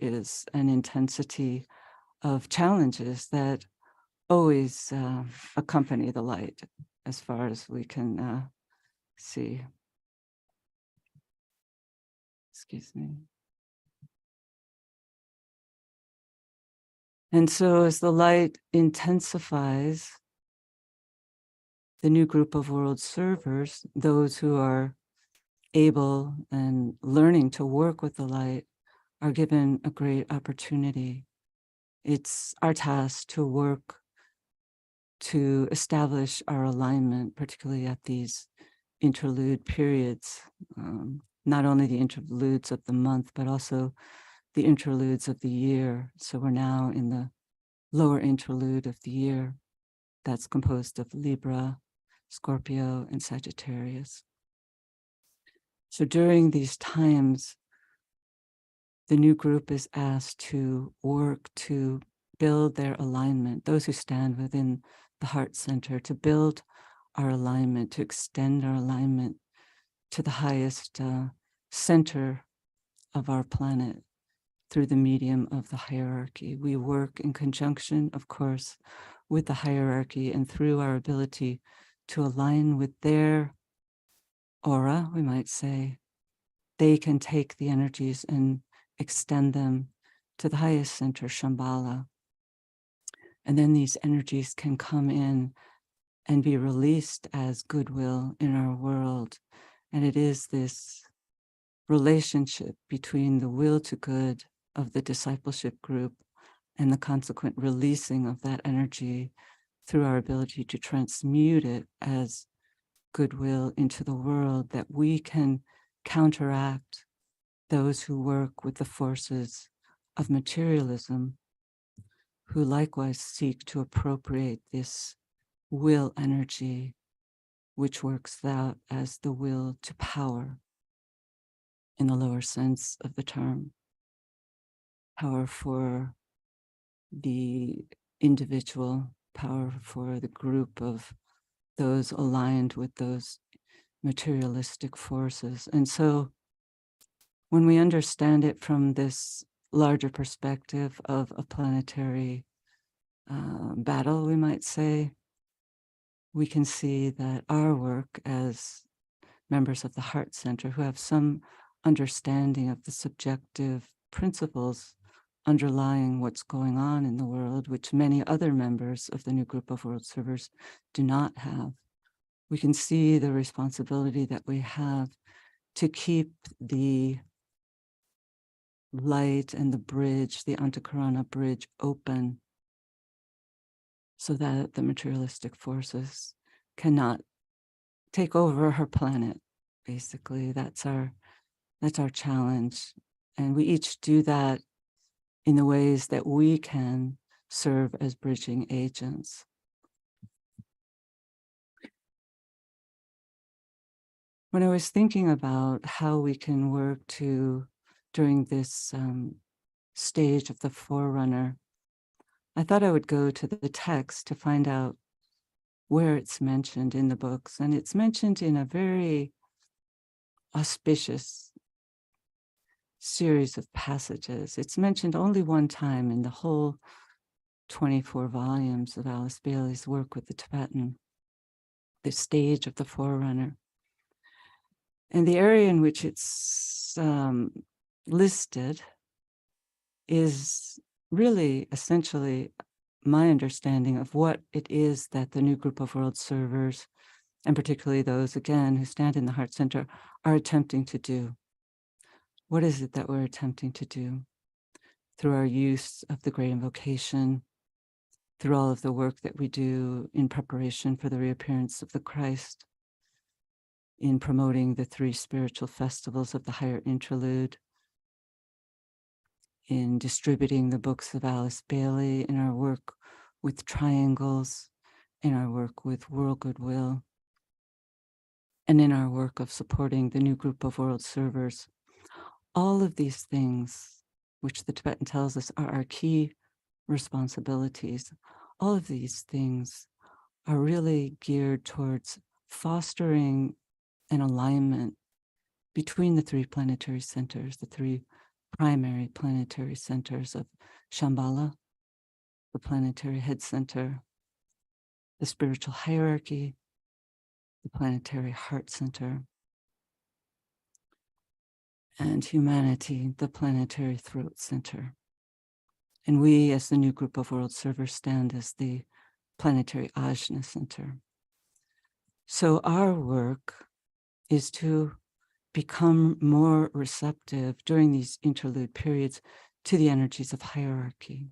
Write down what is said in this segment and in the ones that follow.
is an intensity of challenges that always accompany the light as far as we can see. Excuse me. And so as the light intensifies, the new group of world servers, those who are able and learning to work with the light, are given a great opportunity. It's our task to work to establish our alignment, particularly at these interlude periods, not only the interludes of the month, but also the interludes of the year. So we're now in the lower interlude of the year that's composed of Libra, Scorpio, and Sagittarius. So during these times, the new group is asked to work to build their alignment, those who stand within the heart center, to build our alignment, to extend our alignment to the highest center of our planet through the medium of the hierarchy. We work in conjunction, of course, with the hierarchy, and through our ability to align with their aura, we might say, they can take the energies and extend them to the highest center, Shambhala. And then these energies can come in and be released as goodwill in our world. And it is this relationship between the will to good of the discipleship group and the consequent releasing of that energy through our ability to transmute it as goodwill into the world, that we can counteract those who work with the forces of materialism, who likewise seek to appropriate this will energy, which works out as the will to power in the lower sense of the term. Power for the individual, power for the group of those aligned with those materialistic forces. And so when we understand it from this larger perspective of a planetary battle, we might say, we can see that our work as members of the Heart Center who have some understanding of the subjective principles underlying what's going on in the world, which many other members of the new group of world servers do not have. We can see the responsibility that we have to keep the light and the bridge, the Antakarana bridge, open so that the materialistic forces cannot take over her planet. Basically, that's our challenge. And we each do that in the ways that we can serve as bridging agents. When I was thinking about how we can work during this stage of the forerunner, I thought I would go to the text to find out where it's mentioned in the books. And it's mentioned in a very auspicious series of passages. It's mentioned only one time in the whole 24 volumes of Alice Bailey's work with the Tibetan, the stage of the forerunner. And the area in which it's listed is really essentially my understanding of what it is that the new group of world servers, and particularly those, again, who stand in the Heart Center, are attempting to do. What is it that we're attempting to do through our use of the Great Invocation, through all of the work that we do in preparation for the reappearance of the Christ, in promoting the 3 spiritual festivals of the higher interlude, in distributing the books of Alice Bailey, in our work with triangles, in our work with World Goodwill, and in our work of supporting the new group of world servers. All of these things, which the Tibetan tells us are our key responsibilities, all of these things are really geared towards fostering an alignment between the 3 planetary centers, the 3 primary planetary centers of Shambhala, the planetary head center, the spiritual hierarchy, the planetary heart center, and humanity, the planetary throat center. And we, as the new group of world servers, stand as the planetary Ajna center. So our work is to become more receptive during these interlude periods to the energies of hierarchy.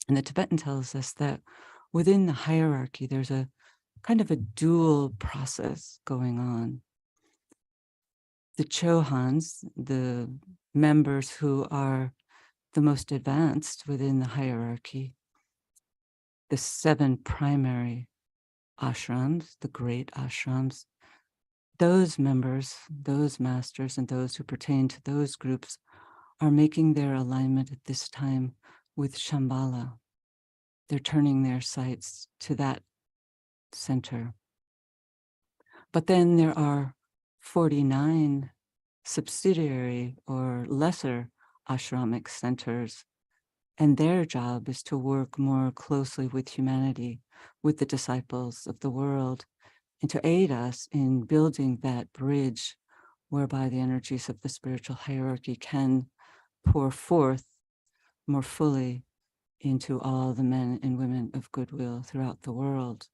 And the Tibetan tells us that within the hierarchy, there's a kind of a dual process going on. The Chohans, the members who are the most advanced within the hierarchy, the 7 primary ashrams, the great ashrams, those members, those masters, and those who pertain to those groups are making their alignment at this time with Shambhala. They're turning their sights to that center. But then there are 49 subsidiary or lesser ashramic centers, and their job is to work more closely with humanity, with the disciples of the world, and to aid us in building that bridge whereby the energies of the spiritual hierarchy can pour forth more fully into all the men and women of goodwill throughout the world.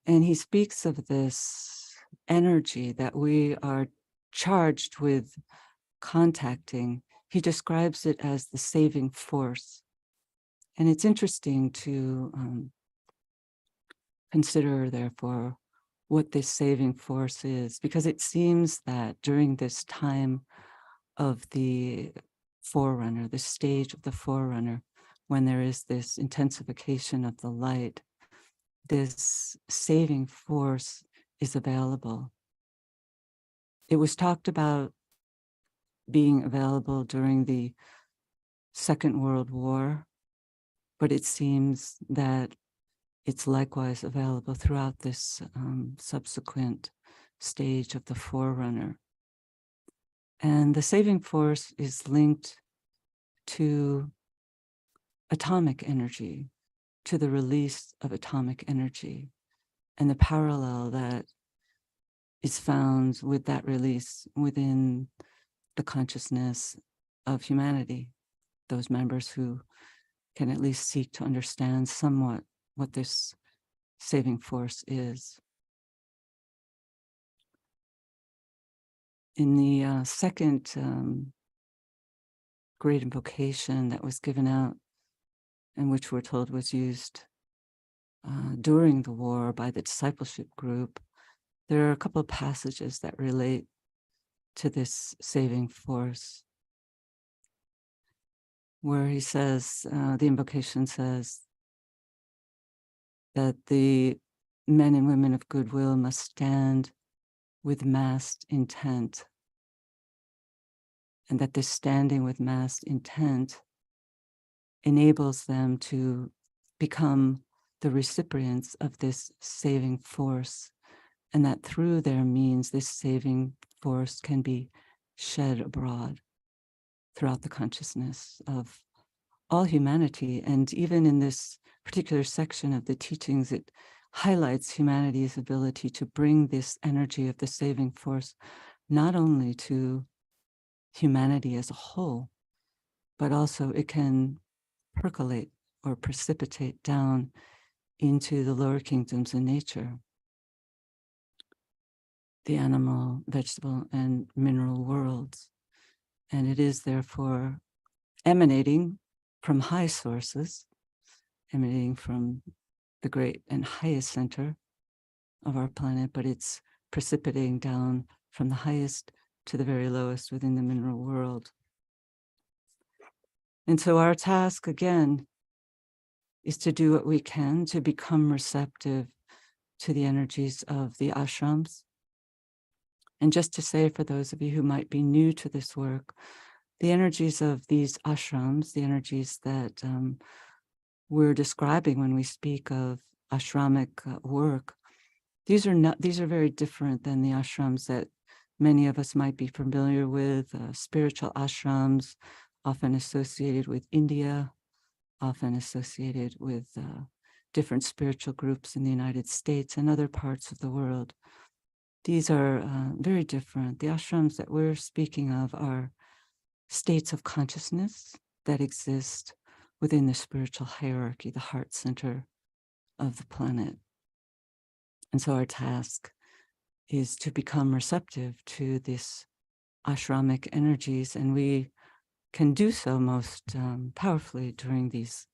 And he speaks of this energy that we are charged with contacting. He describes it as the saving force. And it's interesting to consider, therefore, what this saving force is, because it seems that during this time of the forerunner, the stage of the forerunner, when there is this intensification of the light, this saving force is available. It was talked about being available during the Second World War, but it seems that it's likewise available throughout this subsequent stage of the forerunner. And the saving force is linked to atomic energy, to the release of atomic energy, and the parallel that is found with that release within the consciousness of humanity, those members who can at least seek to understand somewhat what this saving force is. In the second great invocation that was given out, and which we're told was used during the war by the discipleship group, there are a couple of passages that relate to this saving force, where he says, the invocation says that the men and women of goodwill must stand with massed intent, and that this standing with massed intent enables them to become the recipients of this saving force, and that through their means, this saving force can be shed abroad throughout the consciousness of all humanity. And even in this particular section of the teachings, it highlights humanity's ability to bring this energy of the saving force not only to humanity as a whole, but also it can percolate or precipitate down into the lower kingdoms in nature, the animal, vegetable, and mineral worlds. And it is therefore emanating from high sources, emanating from the great and highest center of our planet, but it's precipitating down from the highest to the very lowest within the mineral world. And so our task, again, is to do what we can to become receptive to the energies of the ashrams. And just to say, for those of you who might be new to this work, the energies of these ashrams, the energies that we're describing when we speak of ashramic work, these are very different than the ashrams that many of us might be familiar with, spiritual ashrams, often associated with India, often associated with different spiritual groups in the United States and other parts of the world. These are very different. The ashrams that we're speaking of are states of consciousness that exist within the spiritual hierarchy, the heart center of the planet. And so our task is to become receptive to this ashramic energies, and we can do so most powerfully during these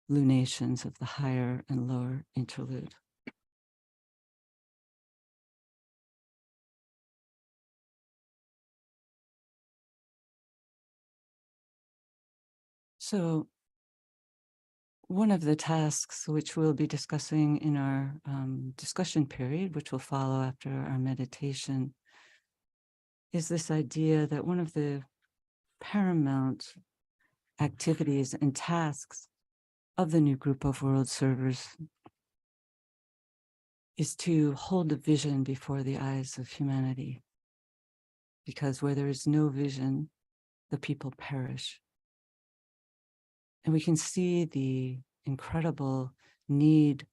lunations of the higher and lower interlude. So one of the tasks which we'll be discussing in our discussion period, which will follow after our meditation, is this idea that one of the paramount activities and tasks of the new group of world servers is to hold a vision before the eyes of humanity. Because where there is no vision, the people perish. And we can see the incredible need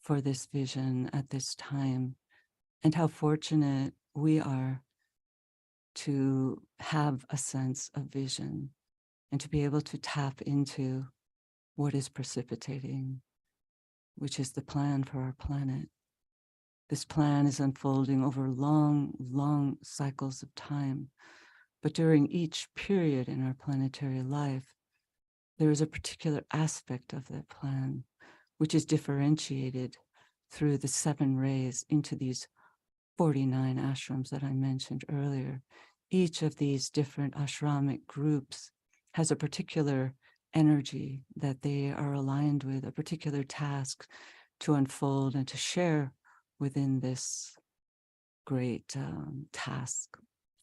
for this vision at this time, and how fortunate we are to have a sense of vision and to be able to tap into what is precipitating, which is the plan for our planet. This plan is unfolding over long, long cycles of time. But during each period in our planetary life, there is a particular aspect of that plan which is differentiated through the 7 rays into these 49 ashrams that I mentioned earlier. Each of these different ashramic groups has a particular energy that they are aligned with, a particular task to unfold and to share within this great task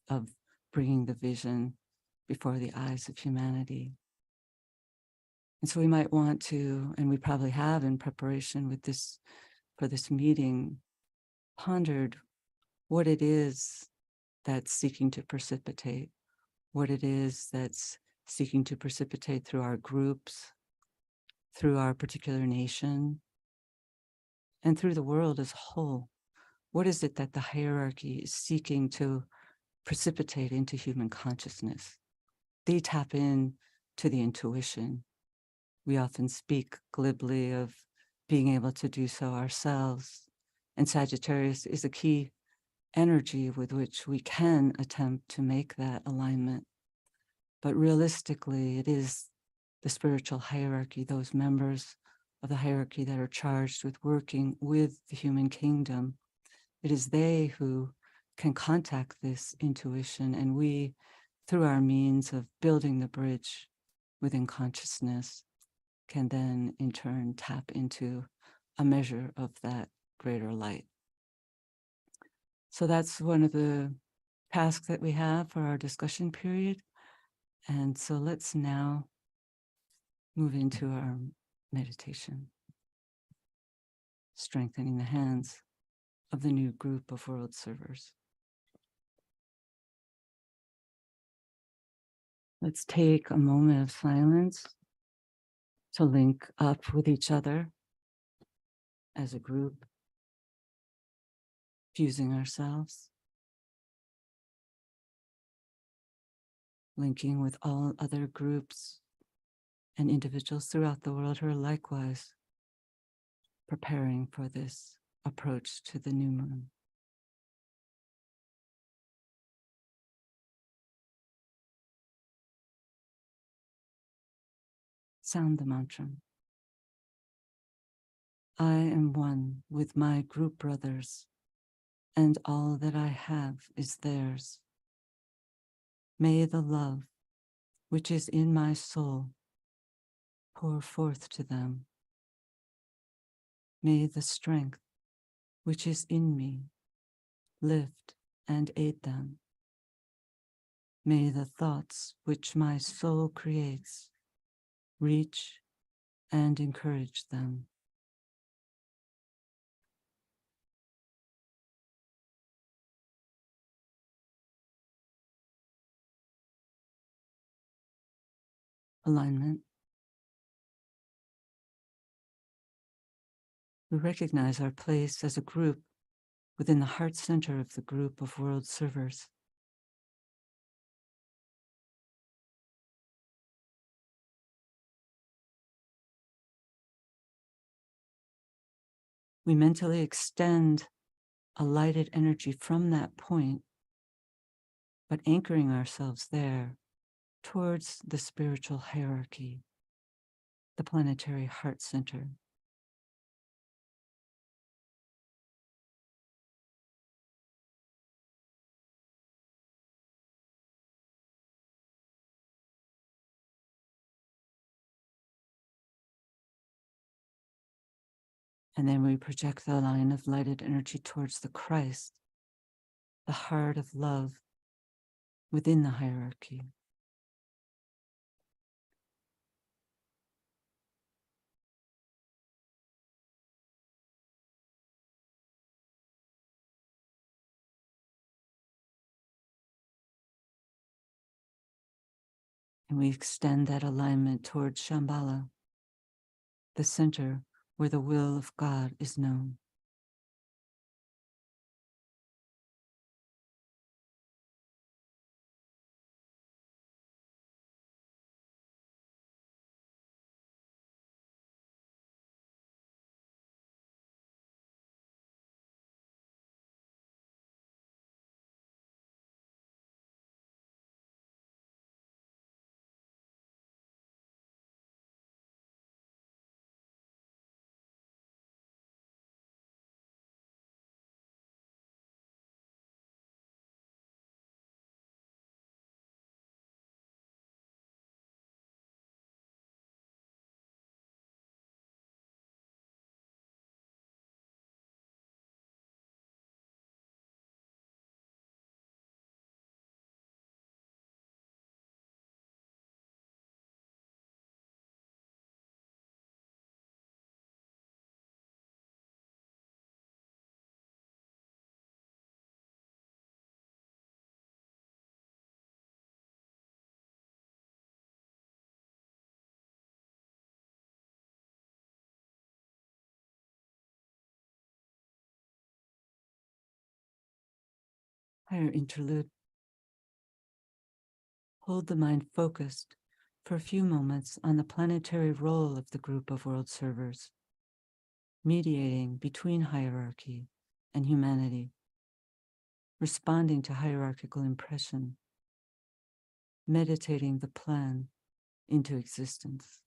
of bringing the vision before the eyes of humanity. And so we might want to, and we probably have in preparation with this, for this meeting, pondered what it is that's seeking to precipitate, what it is that's seeking to precipitate through our groups, through our particular nation, and through the world as a whole. What is it that the hierarchy is seeking to precipitate into human consciousness? They tap in to the intuition. We often speak glibly of being able to do so ourselves. And Sagittarius is a key energy with which we can attempt to make that alignment. But realistically, it is the spiritual hierarchy, those members of the hierarchy that are charged with working with the human kingdom. It is they who can contact this intuition, and we, through our means of building the bridge within consciousness, can then in turn tap into a measure of that greater light. So that's one of the tasks that we have for our discussion period. And so let's now move into our meditation, strengthening the hands of the new group of world servers. Let's take a moment of silence to link up with each other as a group, fusing ourselves, linking with all other groups and individuals throughout the world who are likewise preparing for this approach to the new moon. Sound the mantra. I am one with my group brothers, and all that I have is theirs. May the love which is in my soul pour forth to them. May the strength which is in me lift and aid them. May the thoughts which my soul creates reach and encourage them. alignment. We recognize our place as a group within the heart center of the group of world servers. We mentally extend a lighted energy from that point, but anchoring ourselves there towards the spiritual hierarchy, the planetary heart center. And then we project the line of lighted energy towards the Christ, the heart of love within the hierarchy. And we extend that alignment towards Shambhala, the center where the will of God is known. Higher interlude. Hold the mind focused for a few moments on the planetary role of the group of world servers, mediating between hierarchy and humanity, responding to hierarchical impression, meditating the plan into existence.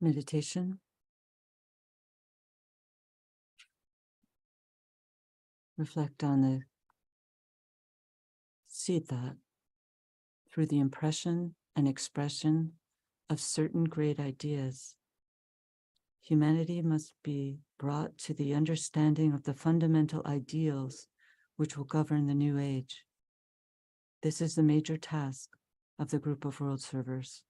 Meditation. Reflect on the seed thought through the impression and expression of certain great ideas. Humanity must be brought to the understanding of the fundamental ideals which will govern the new age. This is the major task of the group of world servers.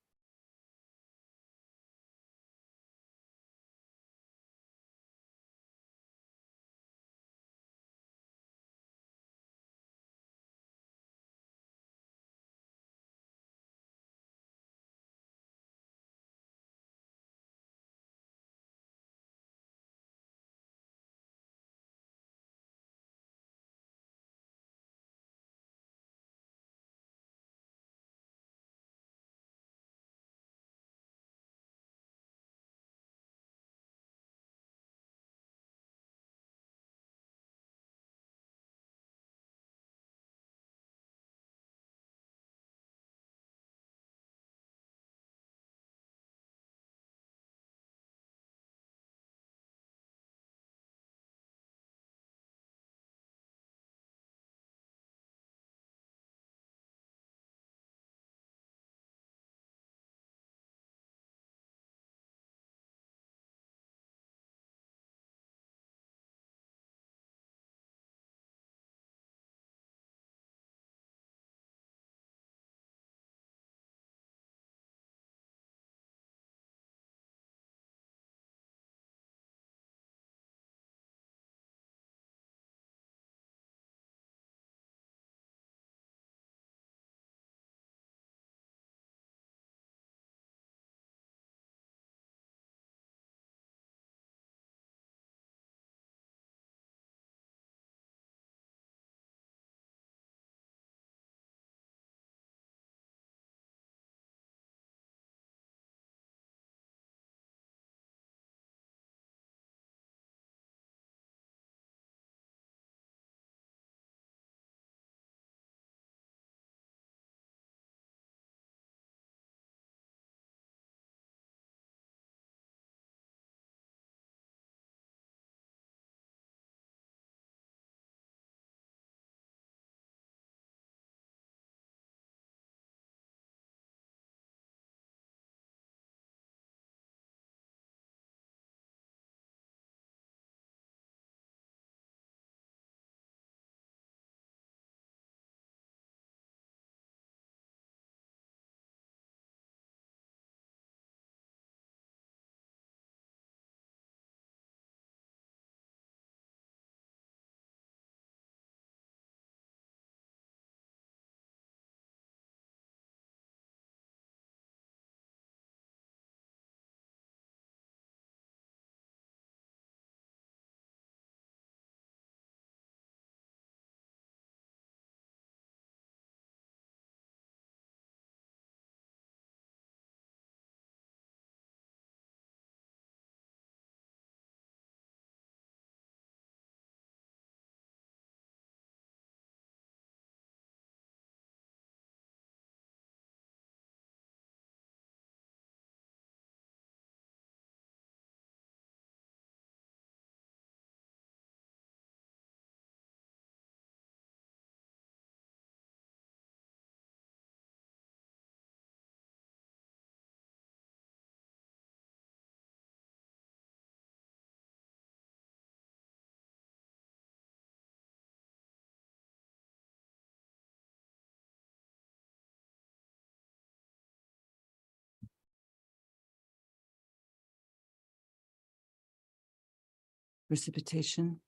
Precipitation.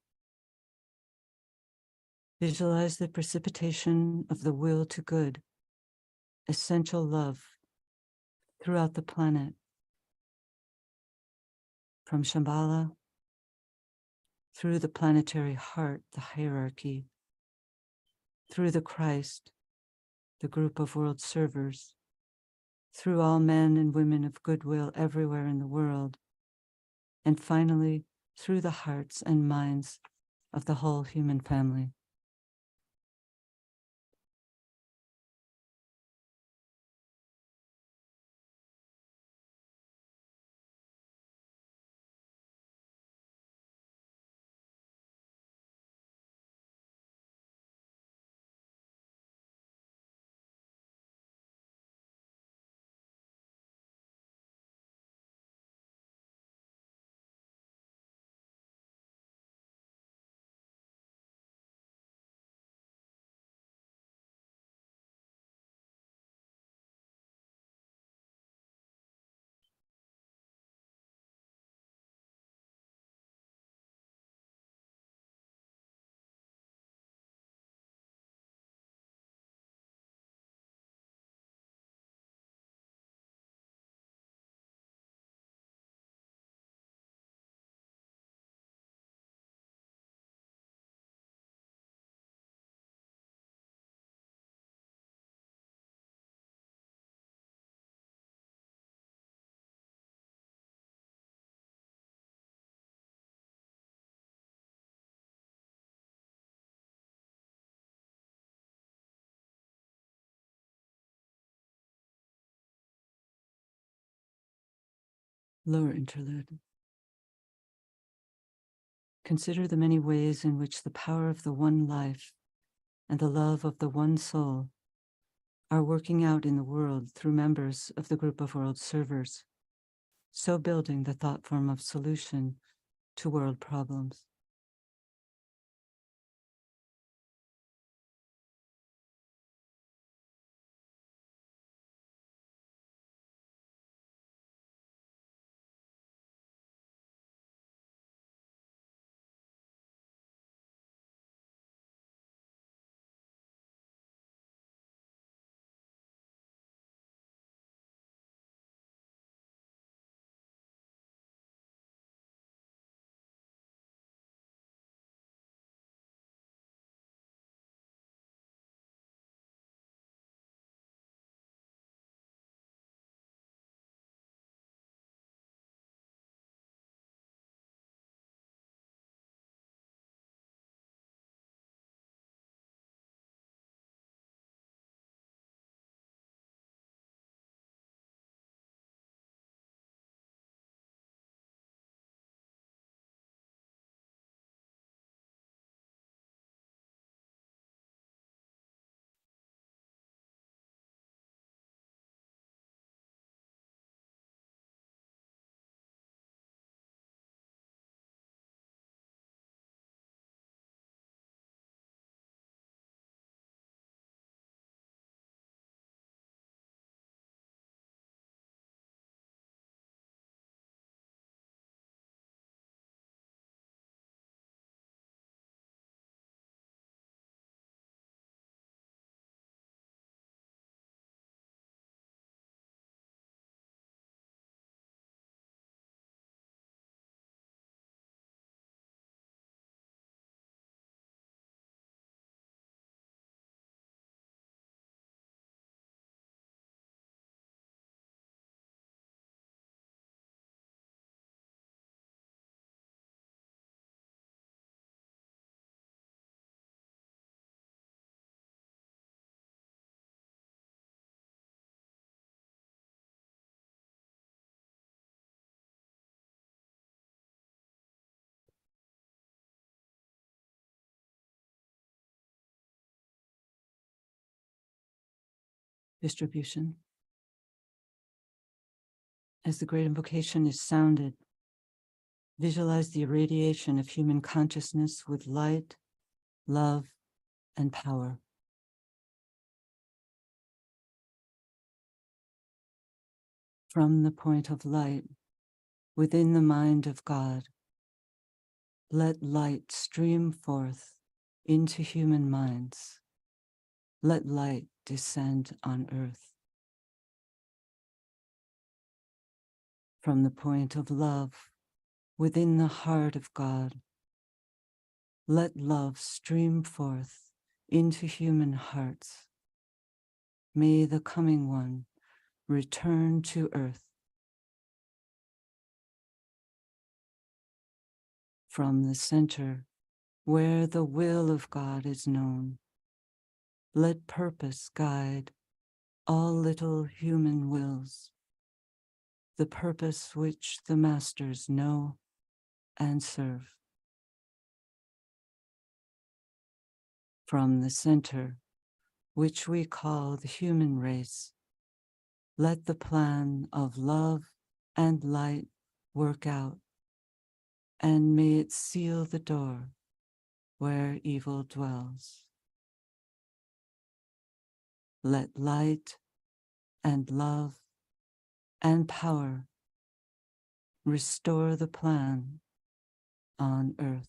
Visualize the precipitation of the will to good, essential love, throughout the planet, from Shambhala through the planetary heart, the hierarchy, through the Christ, the group of world servers, through all men and women of goodwill everywhere in the world, and finally through the hearts and minds of the whole human family. Lower interlude. Consider the many ways in which the power of the one life and the love of the one soul are working out in the world through members of the group of world servers, so building the thought form of solution to world problems. Distribution. As the great invocation is sounded, visualize the irradiation of human consciousness with light, love, and power. From the point of light within the mind of God, let light stream forth into human minds. Let light descend on earth. From the point of love within the heart of God, let love stream forth into human hearts. May the coming one return to earth. From the center where the will of God is known, let purpose guide all little human wills, the purpose which the masters know and serve. From the center, which we call the human race, let the plan of love and light work out, and may it seal the door where evil dwells. Let light and love and power restore the plan on earth.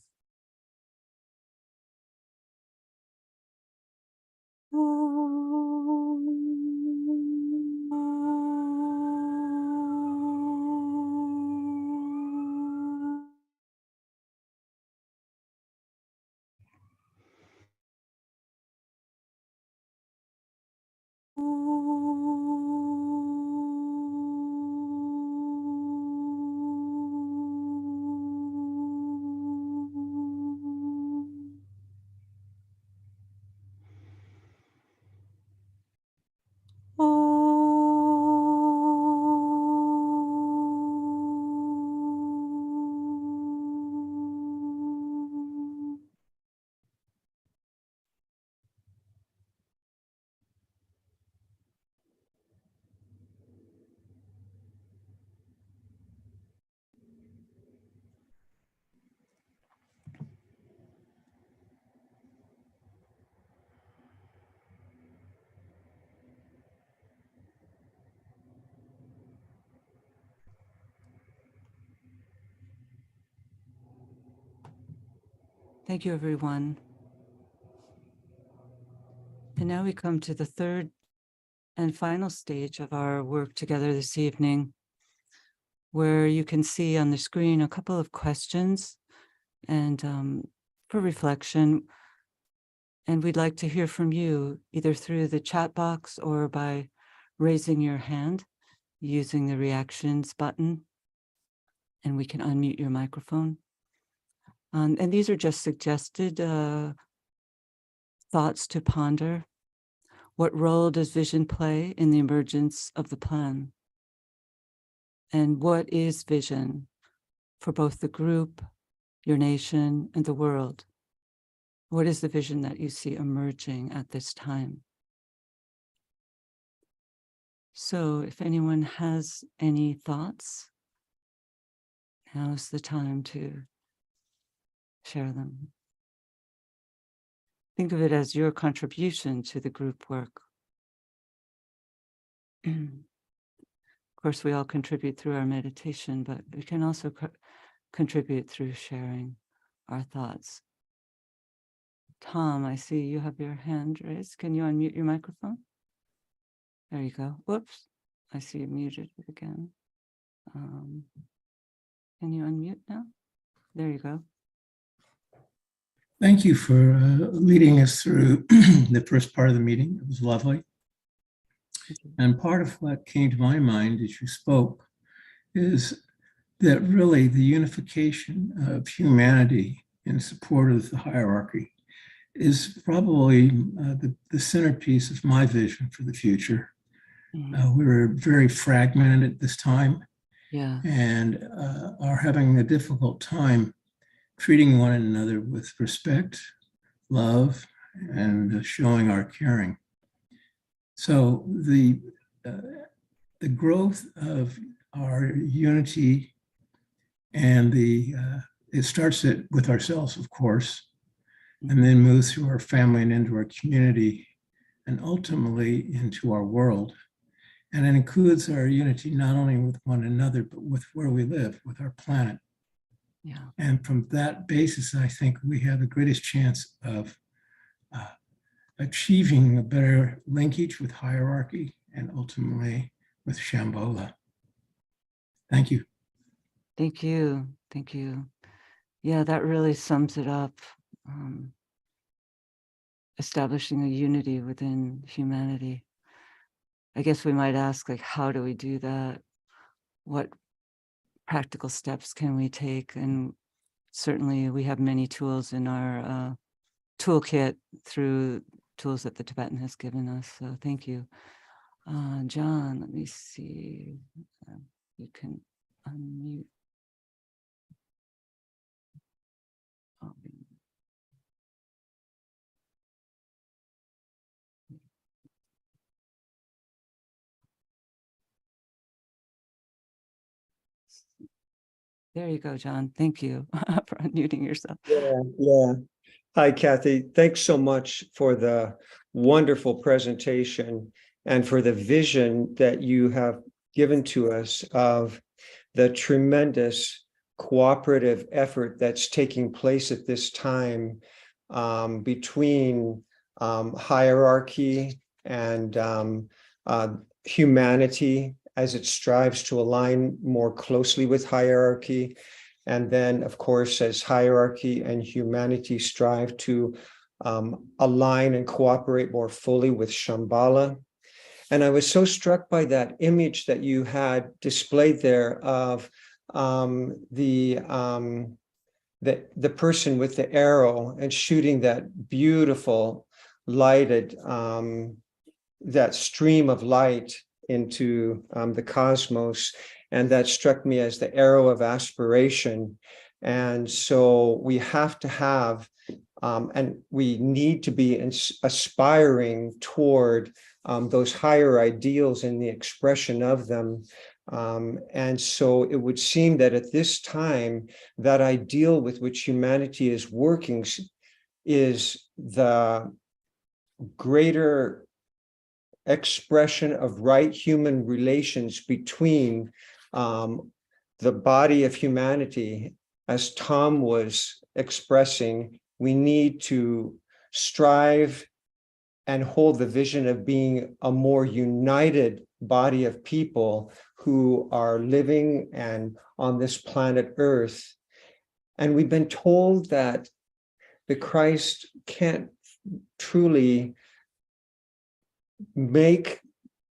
Thank you, everyone. And now we come to the third and final stage of our work together this evening, where you can see on the screen a couple of questions and for reflection. And we'd like to hear from you either through the chat box or by raising your hand using the reactions button, and we can unmute your microphone. And these are just suggested thoughts to ponder. What role does vision play in the emergence of the plan? And what is vision for both the group, your nation, and the world? What is the vision that you see emerging at this time? So if anyone has any thoughts, now's the time to share them. Think of it as your contribution to the group work. Of course, we all contribute through our meditation, but we can also contribute through sharing our thoughts. Tom, I see you have your hand raised. Can you unmute your microphone? There you go. Whoops, I see you muted it again. Can you unmute now? There you go. Thank you for leading us through the first part of the meeting. It was lovely. And part of what came to my mind as you spoke is that really the unification of humanity in support of the hierarchy is probably the centerpiece of my vision for the future. We were very fragmented at this time, and are having a difficult time treating one another with respect, love, and showing our caring. So the growth of our unity and it starts with ourselves, of course, and then moves through our family and into our community, and ultimately into our world. And it includes our unity not only with one another, but with where we live, with our planet. Yeah. And from that basis, I think we have the greatest chance of achieving a better linkage with hierarchy and ultimately with Shambhala. Thank you. Thank you. Thank you. Yeah, that really sums it up. Establishing a unity within humanity. I guess we might ask, like, how do we do that? What practical steps can we take? And certainly we have many tools in our toolkit through tools that the Tibetan has given us. So thank you. John, let me see. You can unmute. Oh, there you go, John. Thank you for unmuting yourself. Yeah. Hi, Kathy. Thanks so much for the wonderful presentation and for the vision that you have given to us of the tremendous cooperative effort that's taking place at this time between hierarchy and humanity as it strives to align more closely with hierarchy. And then, of course, as hierarchy and humanity strive to align and cooperate more fully with Shambhala. And I was so struck by that image that you had displayed there of the person with the arrow and shooting that beautiful lighted, that stream of light into the cosmos. And that struck me as the arrow of aspiration. And so we have to have, and we need to be aspiring toward those higher ideals and the expression of them. And so it would seem that at this time, that ideal with which humanity is working is the greater expression of right human relations between the body of humanity, as Tom was expressing, we need to strive and hold the vision of being a more united body of people who are living and on this planet Earth. And we've been told that the Christ can't truly make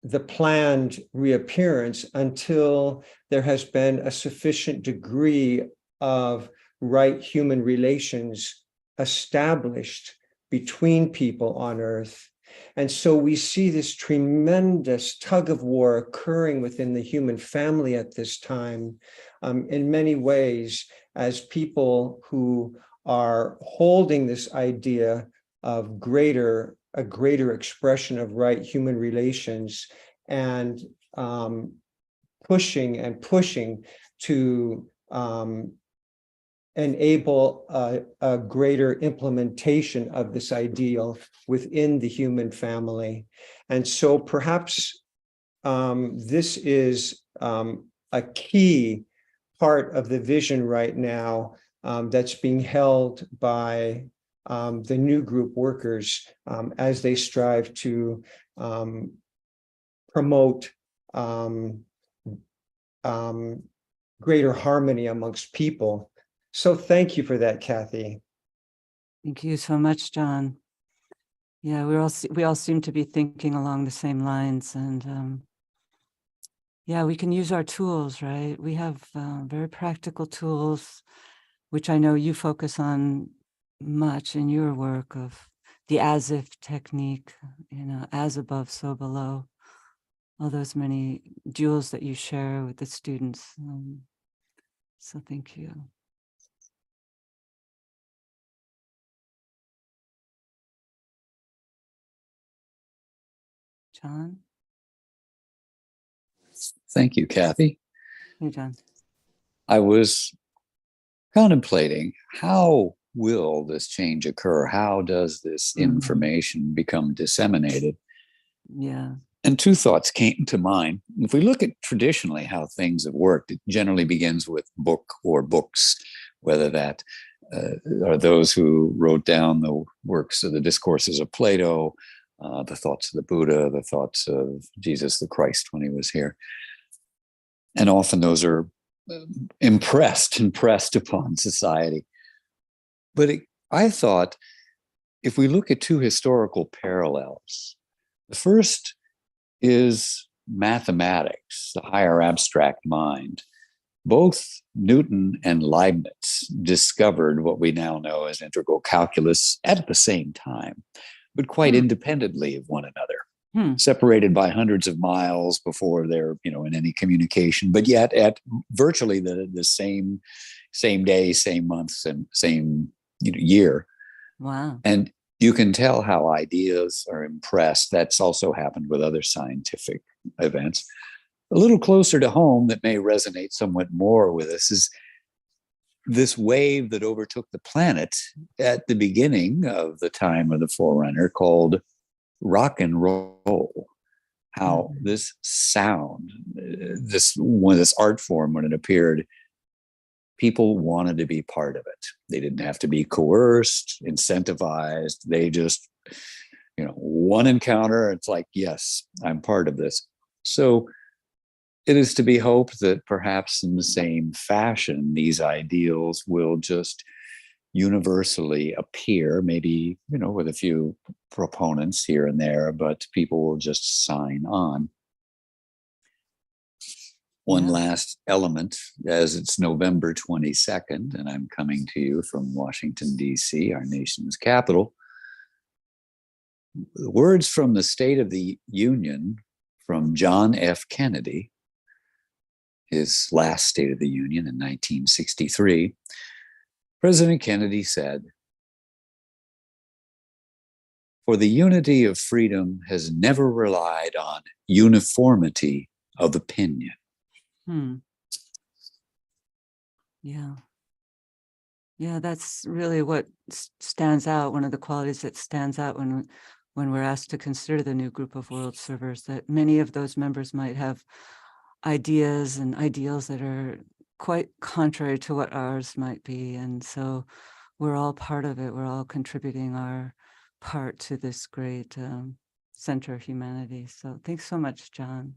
the planned reappearance until there has been a sufficient degree of right human relations established between people on Earth. And so we see this tremendous tug of war occurring within the human family at this time, in many ways, as people who are holding this idea of a greater expression of right human relations, and pushing to enable a greater implementation of this ideal within the human family. And so perhaps this is a key part of the vision right now that's being held by the new group workers as they strive to promote greater harmony amongst people. So thank you for that, Kathy. Thank you so much, John. Yeah, we all seem to be thinking along the same lines, and yeah, we can use our tools, right? We have very practical tools, which I know you focus on much in your work, of the as if technique, as above, so below, all those many jewels that you share with the students. So thank you. John? Thank you, Kathy. Hey, John. I was contemplating, how will this change occur? How does this information become disseminated? Yeah. And two thoughts came to mind. If we look at traditionally how things have worked, it generally begins with book or books, whether that are those who wrote down the works of the discourses of Plato, the thoughts of the Buddha, the thoughts of Jesus the Christ when he was here. And often those are impressed upon society. But I thought, if we look at two historical parallels, the first is mathematics, the higher abstract mind. Both Newton and Leibniz discovered what we now know as integral calculus at the same time, but quite independently of one another, separated by hundreds of miles before they're, in any communication, but yet at virtually the same day, same months, and same year. Wow. And you can tell how ideas are impressed. That's also happened with other scientific events. A little closer to home, that may resonate somewhat more with us, is this wave that overtook the planet at the beginning of the time of the Forerunner, called rock and roll. How this sound, this art form, when it appeared, people wanted to be part of it. They didn't have to be coerced, incentivized. They just, one encounter, it's like, yes, I'm part of this. So it is to be hoped that perhaps in the same fashion, these ideals will just universally appear, maybe, with a few proponents here and there, but people will just sign on. One last element, as it's November 22nd, and I'm coming to you from Washington, D.C., our nation's capital. The words from the State of the Union from John F. Kennedy, his last State of the Union in 1963, President Kennedy said, "For the unity of freedom has never relied on uniformity of opinion." Yeah, that's really what stands out. One of the qualities that stands out when we're asked to consider the new group of world servers, that many of those members might have ideas and ideals that are quite contrary to what ours might be. And so we're all part of it. We're all contributing our part to this great center of humanity. So thanks so much, John.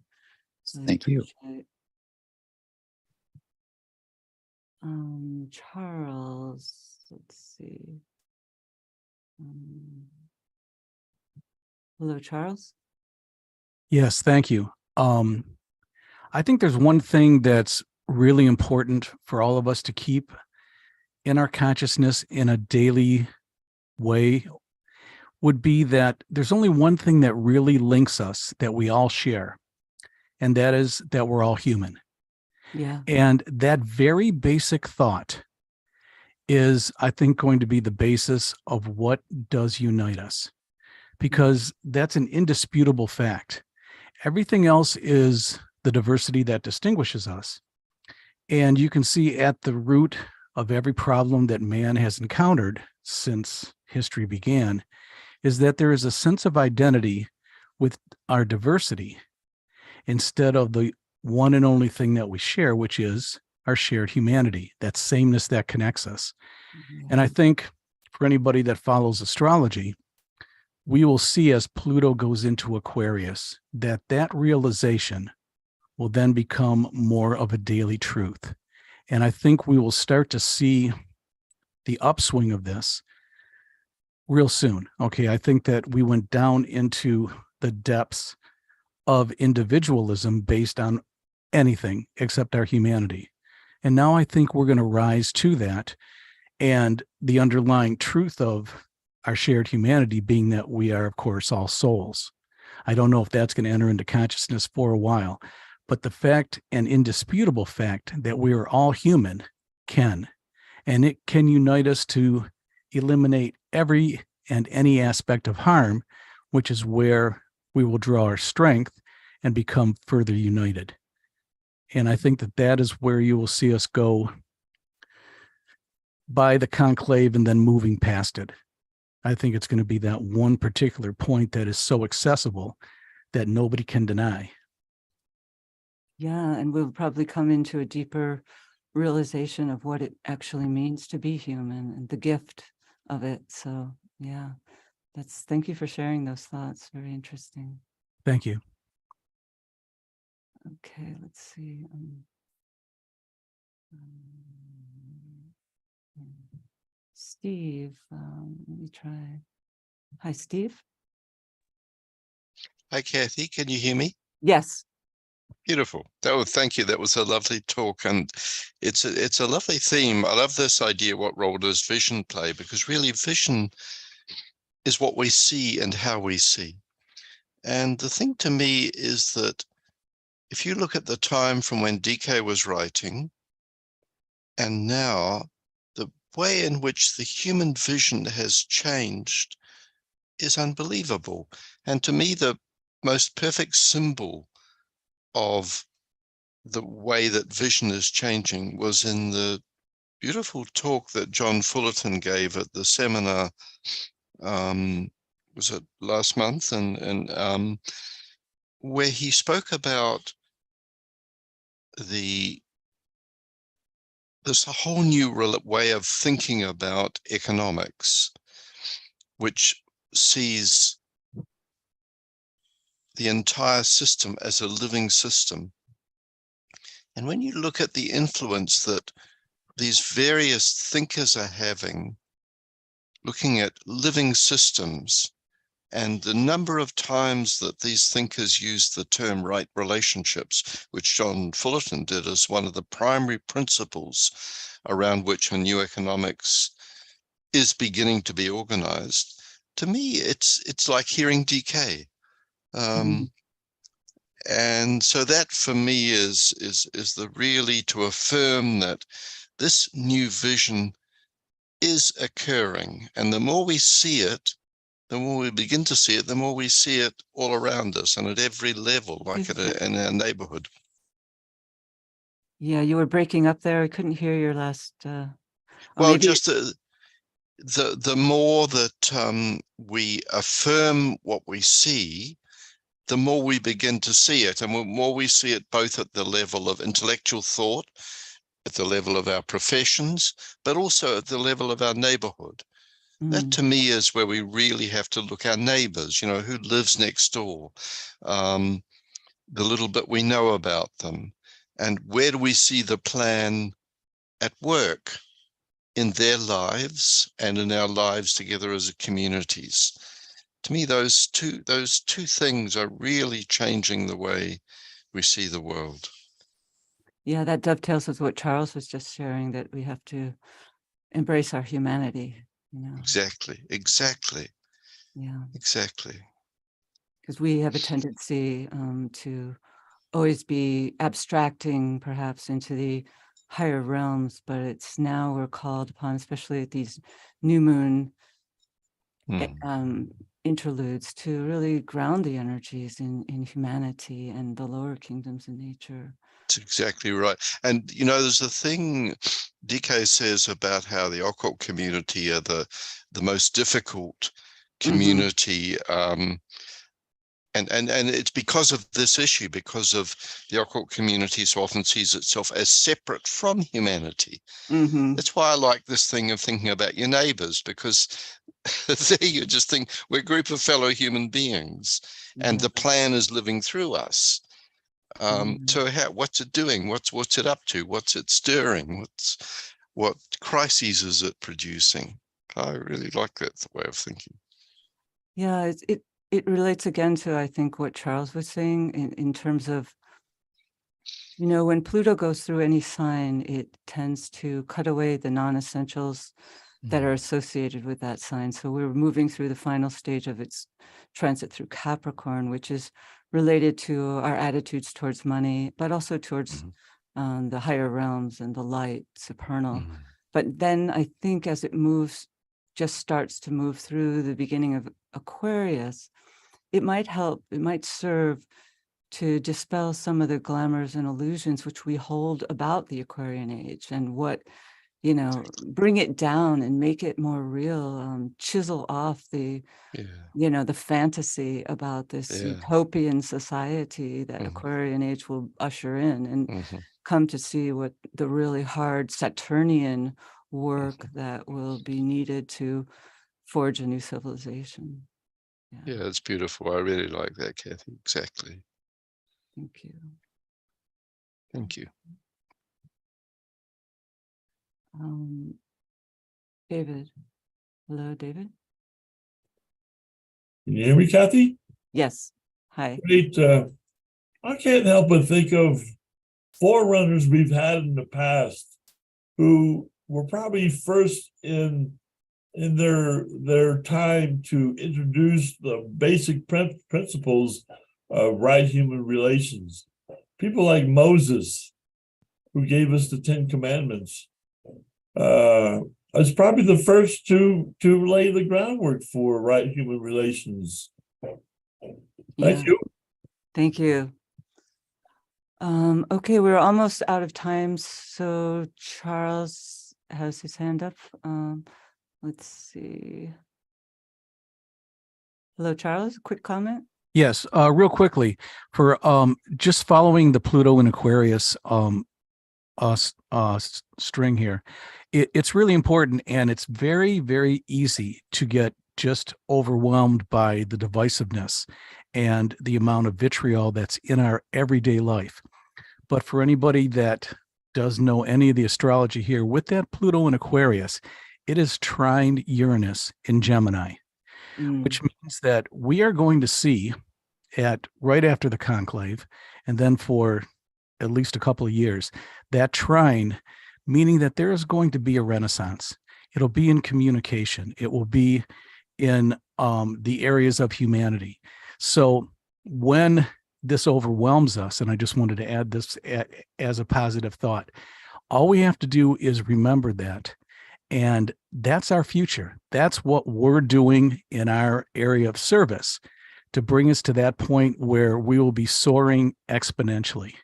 Really Thank you. appreciate. Charles, let's see. Hello, Charles. Yes, thank you. I think there's one thing that's really important for all of us to keep in our consciousness in a daily way would be that there's only one thing that really links us that we all share, and that is that we're all human. Yeah. And that very basic thought is, I think, going to be the basis of what does unite us, because that's an indisputable fact. Everything else is the diversity that distinguishes us. And you can see at the root of every problem that man has encountered since history began is that there is a sense of identity with our diversity instead of the one and only thing that we share, which is our shared humanity, that sameness that connects us. And I think for anybody that follows astrology, we will see as Pluto goes into Aquarius that that realization will then become more of a daily truth. And I think we will start to see the upswing of this real soon. Okay, I think that we went down into the depths of individualism based on anything except our humanity. And now I think we're going to rise to that, and the underlying truth of our shared humanity being that we are, of course, all souls. I don't know if that's going to enter into consciousness for a while, but the fact, an indisputable fact, that we are all human can, and it can unite us to eliminate every and any aspect of harm, which is where we will draw our strength and become further united. And I think that that is where you will see us go by the conclave and then moving past it. I think it's going to be that one particular point that is so accessible that nobody can deny. Yeah, and we'll probably come into a deeper realization of what it actually means to be human and the gift of it. So yeah, thank you for sharing those thoughts. Very interesting. Thank you. Okay, let's see. Steve, let me try. Hi, Steve. Hi, Kathy. Can you hear me? Yes. Beautiful. Oh, thank you. That was a lovely talk, and it's a lovely theme. I love this idea. What role does vision play? Because really, vision is what we see and how we see. And the thing to me is that if you look at the time from when DK was writing, and now the way in which the human vision has changed is unbelievable. And to me, the most perfect symbol of the way that vision is changing was in the beautiful talk that John Fullerton gave at the seminar, was it last month, and where he spoke about this whole new way of thinking about economics, which sees the entire system as a living system. And when you look at the influence that these various thinkers are having, looking at living systems, and the number of times that these thinkers use the term right relationships, which John Fullerton did as one of the primary principles around which a new economics is beginning to be organized, to me, it's like hearing DK. And so that for me is the really to affirm that this new vision is occurring. And the more we see it, the more we begin to see it, the more we see it all around us and at every level, like in our neighborhood. Yeah, you were breaking up there. I couldn't hear your last. Well, maybe... just the more that we affirm what we see, the more we begin to see it, and the more we see it both at the level of intellectual thought, at the level of our professions, but also at the level of our neighborhood. That to me is where we really have to look our neighbors, you know, who lives next door, the little bit we know about them, and where do we see the plan at work in their lives and in our lives together as communities. To me, those two things are really changing the way we see the world. Yeah, that dovetails with what Charles was just sharing, that we have to embrace our humanity, you know. Exactly. Yeah, Exactly. because we have a tendency to always be abstracting perhaps into the higher realms, but it's now we're called upon, especially at these new moon interludes, to really ground the energies in humanity and the lower kingdoms in nature. That's exactly right. And, you know, there's a thing DK says about how the occult community are the most difficult community. And it's because of this issue, because of the occult community so often sees itself as separate from humanity. That's why I like this thing of thinking about your neighbors, because there you just think we're a group of fellow human beings, and the plan is living through us. So what's it doing? What's it up to? What's it stirring? What crises is it producing? I really like that way of thinking. Yeah, it relates again to, I think, what Charles was saying in terms of, you know, when Pluto goes through any sign, it tends to cut away the non-essentials that are associated with that sign. So we're moving through the final stage of its transit through Capricorn, which is related to our attitudes towards money, but also towards the higher realms and the light, supernal. But then I think as it moves, just starts to move through the beginning of Aquarius, it might help, it might serve to dispel some of the glamours and illusions which we hold about the Aquarian age, and what, you know, bring it down and make it more real, chisel off the, you know, the fantasy about this utopian society that Aquarian age will usher in, and come to see what the really hard Saturnian work that will be needed to forge a new civilization. Yeah, it's beautiful. I really like that, Kathy. Exactly. Thank you. Thank you. David. Hello, David. Can you hear me, Kathy? Yes. Hi. Great. I can't help but think of forerunners we've had in the past who were probably first in their time to introduce the basic principles of right human relations. People like Moses, who gave us the 10 Commandments, is probably the first to lay the groundwork for right human relations. Thank you. Thank you. Okay, we're almost out of time. So Charles has his hand up. Let's see. Hello, Charles. Quick comment. Yes, real quickly, for just following the Pluto and Aquarius string here, it's really important, and it's very, very easy to get just overwhelmed by the divisiveness and the amount of vitriol that's in our everyday life. But for anybody that does know any of the astrology here, with that Pluto and Aquarius, it is trine Uranus in Gemini, which means that we are going to see right after the conclave, and then for at least a couple of years, that trine, meaning that there is going to be a renaissance. It'll be in communication. It will be in the areas of humanity. So when this overwhelms us, and I just wanted to add this as a positive thought, all we have to do is remember that. And that's our future. That's what we're doing in our area of service to bring us to that point where we will be soaring exponentially.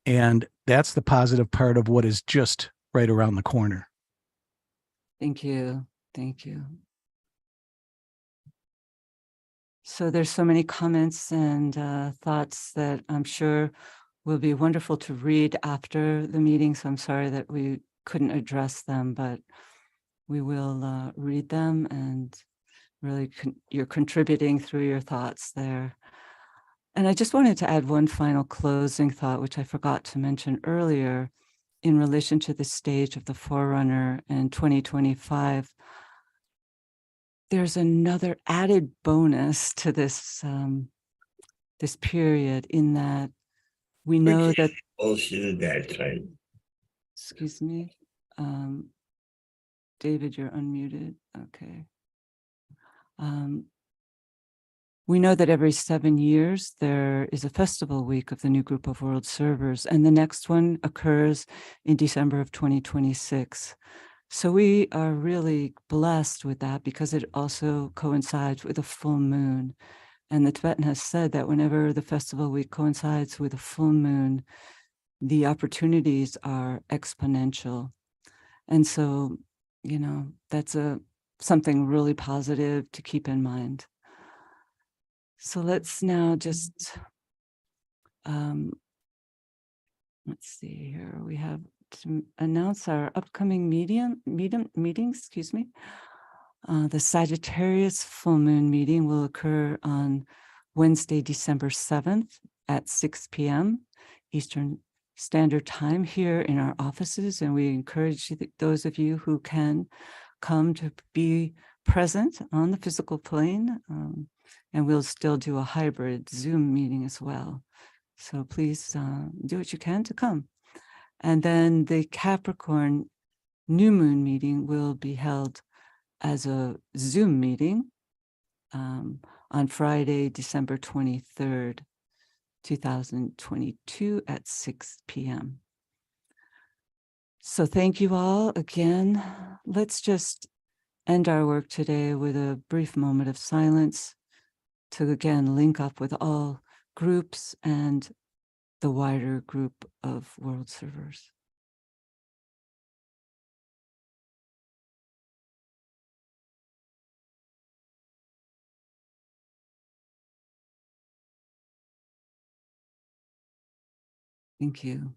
And that's the positive part of what is just right around the corner. Thank you. Thank you. So there's so many comments and thoughts that I'm sure will be wonderful to read after the meeting. So I'm sorry that we couldn't address them, but we will read them, and really you're contributing through your thoughts there. And I just wanted to add one final closing thought, which I forgot to mention earlier, in relation to the stage of the Forerunner in 2025. There's another added bonus to this this period, in that we know that, Bullshit at that time. excuse me, David, you're unmuted. Okay. We know that every 7 years there is a festival week of the new group of world servers, and the next one occurs in December of 2026. So we are really blessed with that, because it also coincides with a full moon. And the Tibetan has said that whenever the festival week coincides with a full moon, the opportunities are exponential. And so, you know, that's something really positive to keep in mind. So let's now just, let's see here. We have to announce our upcoming meetings, excuse me. The Sagittarius full moon meeting will occur on Wednesday, December 7th at 6 p.m. Eastern Standard Time here in our offices. And we encourage those of you who can come to be present on the physical plane. And we'll still do a hybrid Zoom meeting as well. So please do what you can to come. And then the Capricorn new moon meeting will be held as a Zoom meeting on Friday, December 23rd, 2022 at 6 p.m. So thank you all again. Let's just end our work today with a brief moment of silence to again link up with all groups and the wider group of world servers. Thank you.